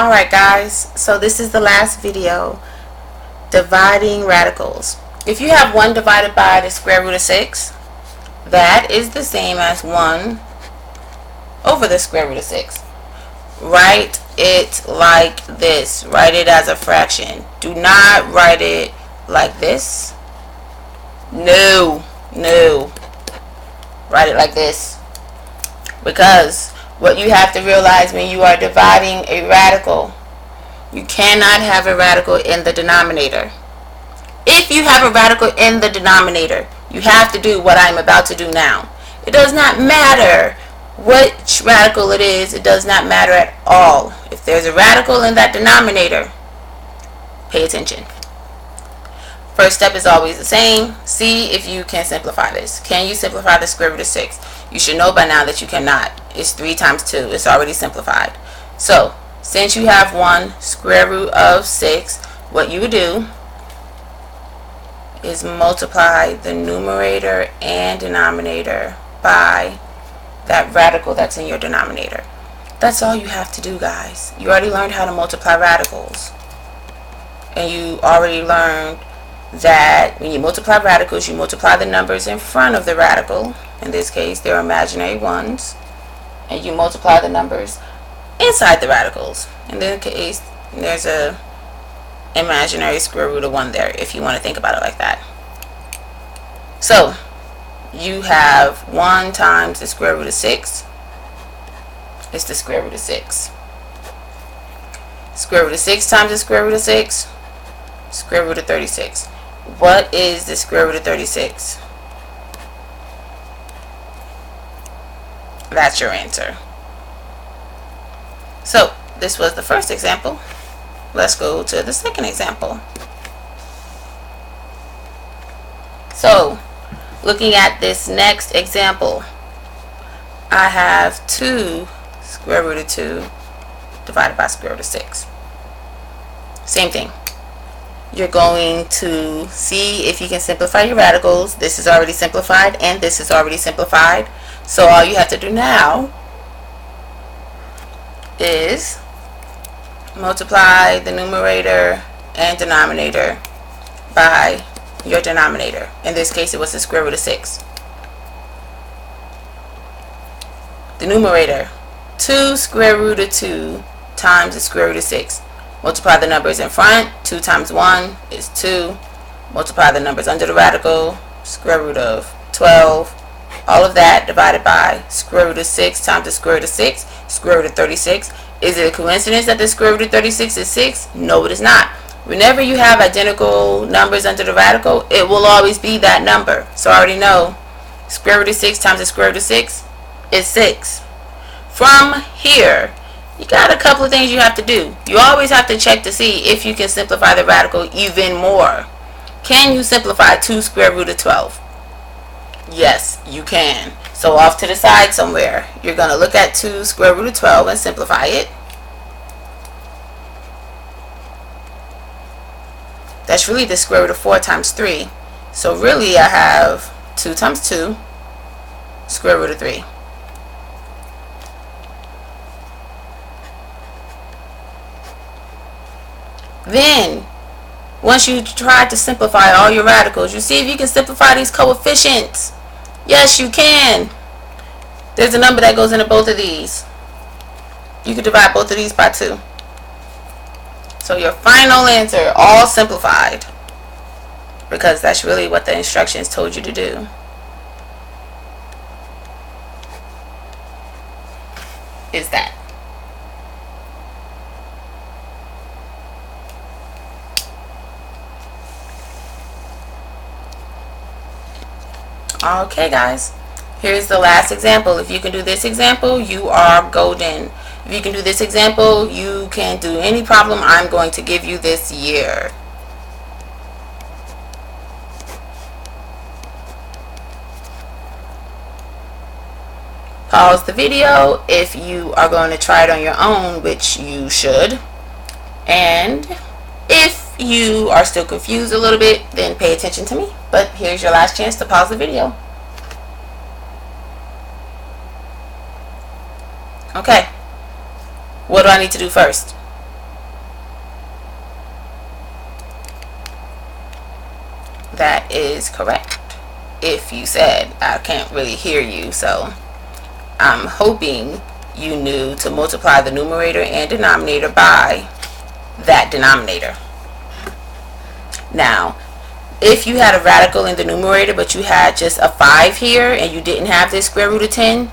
Alright guys, so this is the last video, dividing radicals. If you have 1 divided by the square root of 6, that is the same as 1 over the square root of 6. Write it like this. Write it as a fraction. Do not write it like this. No. Write it like this. Because what you have to realize when you are dividing a radical, you cannot have a radical in the denominator. If you have a radical in the denominator, you have to do what I'm about to do now. It does not matter which radical it is. It does not matter at all. If there's a radical in that denominator, pay attention. First step is always the same. See if you can simplify this. Can you simplify the square root of 6? You should know by now that you cannot. It's 3 times 2. It's already simplified. So, since you have 1 square root of 6, what you would do is multiply the numerator and denominator by that radical that's in your denominator. That's all you have to do, guys. You already learned how to multiply radicals. And you already learned that when you multiply radicals, you multiply the numbers in front of the radical. In this case, they're imaginary ones. And you multiply the numbers inside the radicals. In this case, there's a imaginary square root of 1 there, if you want to think about it like that. So, you have 1 times the square root of 6. It's the square root of 6. Square root of 6 times the square root of 6. Square root of 36. What is the square root of 36? That's your answer. So, this was the first example. Let's go to the second example. So, looking at this next example, I have 2 square root of 2 divided by square root of 6. Same thing. You're going to see if you can simplify your radicals. This is already simplified and this is already simplified. So all you have to do now is multiply the numerator and denominator by your denominator. In this case, it was the square root of 6. The numerator, 2 square root of 2 times the square root of 6. Multiply the numbers in front. 2 times 1 is 2. Multiply the numbers under the radical. Square root of 12. All of that divided by square root of 6 times the square root of 6. Square root of 36. Is it a coincidence that the square root of 36 is 6? No, it is not. Whenever you have identical numbers under the radical, it will always be that number. So I already know square root of 6 times the square root of 6 is 6. From here, you got a couple of things you have to do. You always have to check to see if you can simplify the radical even more. Can you simplify 2 square root of 12? Yes, you can. So off to the side somewhere, you're going to look at 2 square root of 12 and simplify it. That's really the square root of 4 times 3. So really I have 2 times 2, square root of 3. Then, once you try to simplify all your radicals, you see if you can simplify these coefficients. Yes, you can. There's a number that goes into both of these. You can divide both of these by 2. So your final answer, all simplified, because that's really what the instructions told you to do, is that. Okay guys, here's the last example. If you can do this example, you are golden. If you can do this example, you can do any problem I'm going to give you this year. Pause the video if you are going to try it on your own, which you should. And if you are still confused a little bit, then pay attention to me. But here's your last chance to pause the video. Okay. What do I need to do first? that is correct. If you said, I can't really hear you, so I'm hoping you knew to multiply the numerator and denominator by that denominator. Now, if you had a radical in the numerator but you had just a 5 here and you didn't have this square root of 10,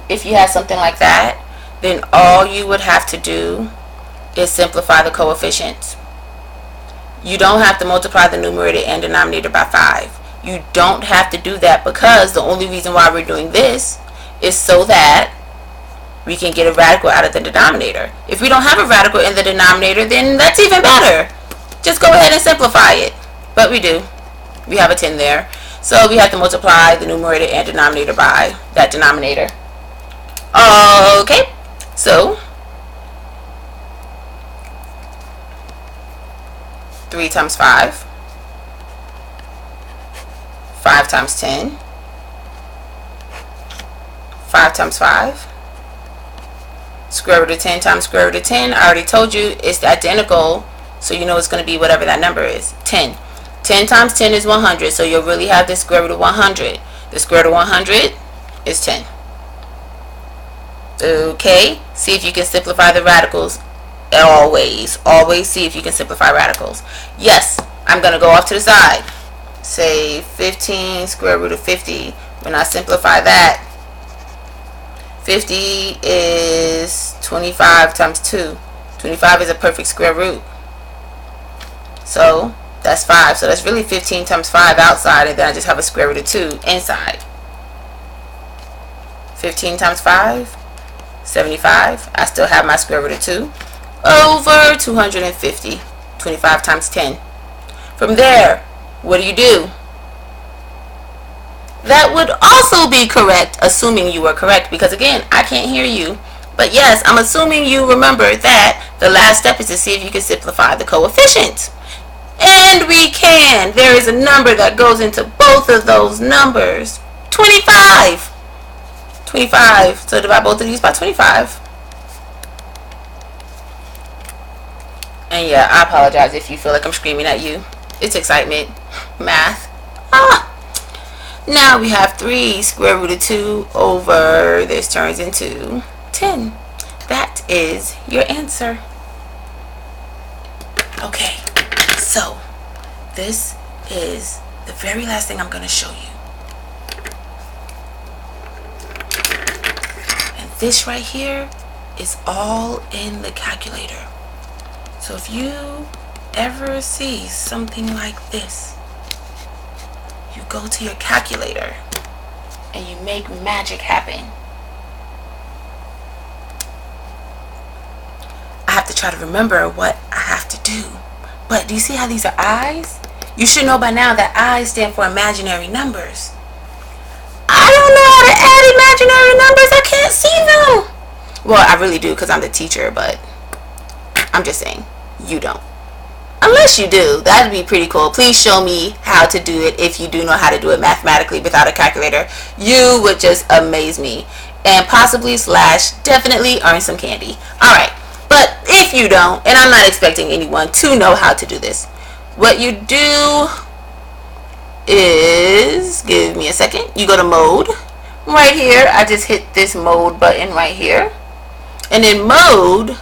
if you had something like that, then all you would have to do is simplify the coefficients. You don't have to multiply the numerator and denominator by 5. You don't have to do that, because the only reason why we're doing this is so that we can get a radical out of the denominator. If we don't have a radical in the denominator, then that's even better. Just go ahead and simplify it. But we do. We have a 10 there. So we have to multiply the numerator and denominator by that denominator. Okay, so 3 times 5, 5 times 10, 5 times 5, square root of 10 times square root of 10. I already told you it's identical, so you know it's going to be whatever that number is, 10. 10 times 10 is 100, so you'll really have the square root of 100. The square root of 100 is 10. Okay, see if you can simplify the radicals. Always see if you can simplify radicals. Yes, I'm going to go off to the side. Say 15 square root of 50. When I simplify that, 50 is 25 times 2. 25 is a perfect square root. So that's 5. So that's really 15 times 5 outside, and then I just have a square root of 2 inside. 15 times 5, 75. I still have my square root of 2 over 250. 25 times 10. From there, what do? That would also be correct, assuming you were correct, because again, I can't hear you. But yes, I'm assuming you remember that the last step is to see if you can simplify the coefficients. And we can. There is a number that goes into both of those numbers. 25. 25. So divide both of these by 25. And yeah, I apologize if you feel like I'm screaming at you. It's excitement. Math. Now we have 3 square root of 2 over, this turns into 10. That is your answer. Okay, so this is the very last thing I'm going to show you. And this right here is all in the calculator. So if you ever see something like this, you go to your calculator and you make magic happen. I have to try to remember what I have to do. But do you see how these are eyes? You should know by now that eyes stand for imaginary numbers. I don't know how to add imaginary numbers. I can't see them. Well, I really do, because I'm the teacher, but I'm just saying, you don't. Unless you do, that'd be pretty cool. Please show me how to do it if you do know how to do it mathematically without a calculator. You would just amaze me. And possibly / definitely earn some candy. Alright, but if you don't, and I'm not expecting anyone to know how to do this, what you do is, give me a second, you go to mode. Right here, I just hit this mode button right here. And in mode,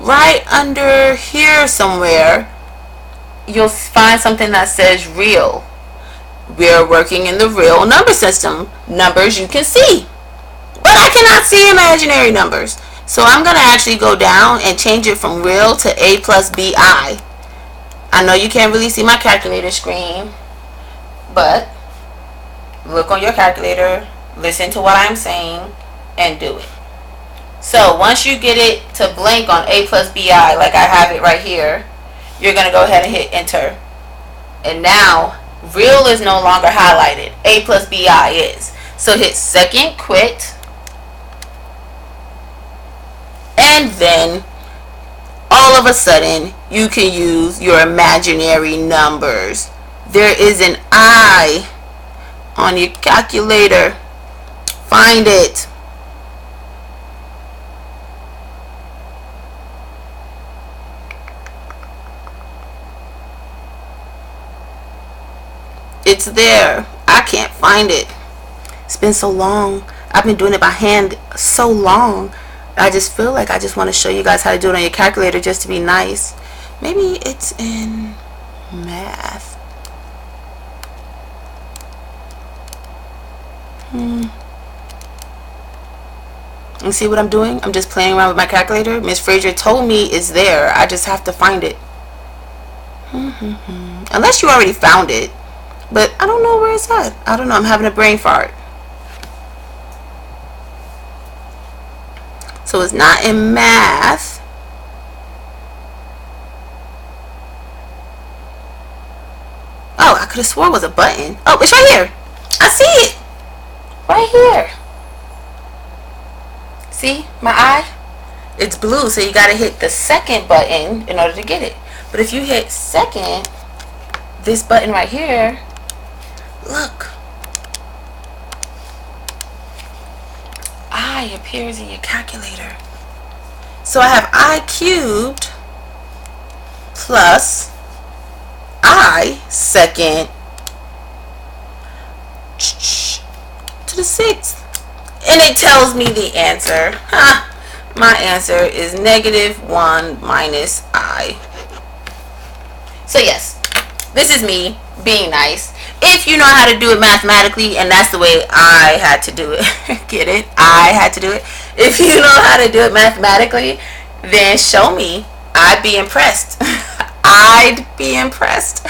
right under here somewhere, you'll find something that says real. We're working in the real number system. Numbers you can see. But I cannot see imaginary numbers. So I'm going to actually go down and change it from real to A plus BI. I know you can't really see my calculator screen, but look on your calculator, listen to what I'm saying, and do it. So once you get it to blank on A plus BI, like I have it right here, you're going to go ahead and hit enter. And now, real is no longer highlighted. A plus BI is. So hit second, quit. And then, all of a sudden, you can use your imaginary numbers. There is an I on your calculator. Find it. It's there. I can't find it. It's been so long. I've been doing it by hand so long. I just feel like I just want to show you guys how to do it on your calculator just to be nice. Maybe it's in math. You see what I'm doing? I'm just playing around with my calculator. Miss Frazier told me it's there. I just have to find it. Unless you already found it. But I don't know where it's at. I don't know. I'm having a brain fart. So it's not in math. Oh, I could have swore it was a button. Oh, it's right here. I see it. Right here. See my eye? It's blue, so you gotta hit the second button in order to get it. But if you hit second, this button right here, look. I appears in your calculator. So I have I cubed plus I second to the 6th. And it tells me the answer. My answer is -1 minus I. So yes, this is me being nice. If you know how to do it mathematically, and that's the way I had to do it. Get it? I had to do it. If you know how to do it mathematically, then show me. I'd be impressed. I'd be impressed.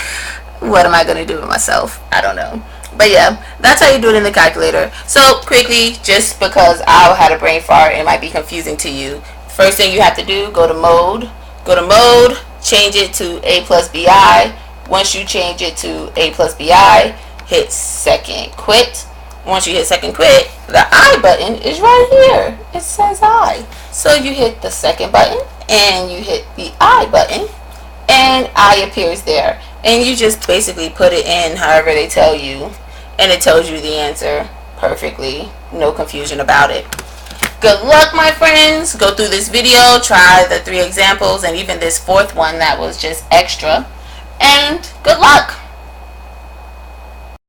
What am I going to do with myself? I don't know. But yeah, that's how you do it in the calculator. So quickly, just because I had a brain fart, it might be confusing to you. First thing you have to do, go to mode. Go to mode, change it to A plus BI. Once you change it to A plus BI, hit second quit. Once you hit second quit, the I button is right here. It says I. So you hit the second button and you hit the I button and I appears there. And you just basically put it in however they tell you, and it tells you the answer perfectly. No confusion about it. Good luck, my friends. Go through this video, try the 3 examples, and even this 4th one that was just extra. And good luck.